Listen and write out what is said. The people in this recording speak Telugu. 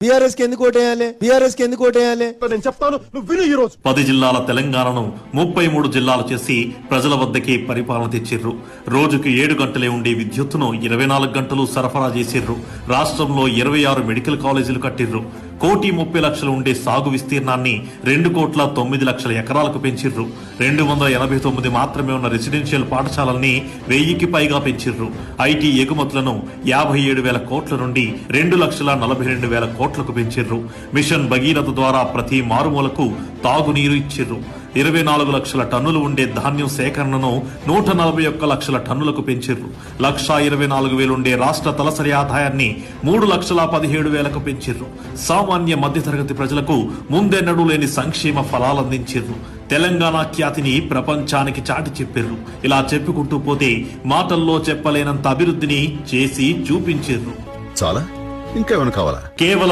బీఆర్ఎస్ కి ఎందుకు ఓటేయాలి? బీఆర్ఎస్ కి ఎందుకు ఓటేయాలి? నేను చెప్తాను, నువ్వు విను. ఈ రోజు 10 జిల్లాల తెలంగాణను 33 జిల్లాలు చేసి ప్రజల వద్దకే పరిపాలన తెచ్చిర్రు. రోజుకు 7 గంటలే ఉండే విద్యుత్తును 24 గంటలు సరఫరా చేసిర్రు. రాష్ట్రంలో 26 మెడికల్ కాలేజీలు కట్టిర్రు. 1,30,00,000 ఉండే సాగు విస్తీర్ణాన్ని 2,09,00,000 ఎకరాలకు పెంచిర్రు. 289 మాత్రమే ఉన్న రెసిడెన్షియల్ పాఠశాలల్ని 1000కి పైగా పెంచిర్రు. ఐటీ ఎగుమతులను 57,000 కోట్ల నుండి 2,42,000 కోట్లకు పెంచిర్రు. మిషన్ భగీరథ ద్వారా ప్రతి మారుమూలకు తాగునీరు ఇచ్చిర్రు. 24 లక్షల టన్నులు ఉండే ధాన్యం సేకరణను 141 లక్షల టన్నులకు పెంచిర్రు. 1,24,000 ఉండే రాష్ట్ర తలసరి ఆదాయాన్ని 3,17,000కు పెంచిర్రు. సామాన్య మధ్యతరగతి ప్రజలకు ముందెన్నడూ లేని సంక్షేమ ఫలాలందించిర్రు. తెలంగాణ ఖ్యాతిని ప్రపంచానికి చాటి చెప్పిర్రు. ఇలా చెప్పుకుంటూ పోతే మాటల్లో చెప్పలేనంత అభివృద్ధిని చేసి చూపించిర్రు. చాలా ఇంకేమైనా కావాలా? కేవలం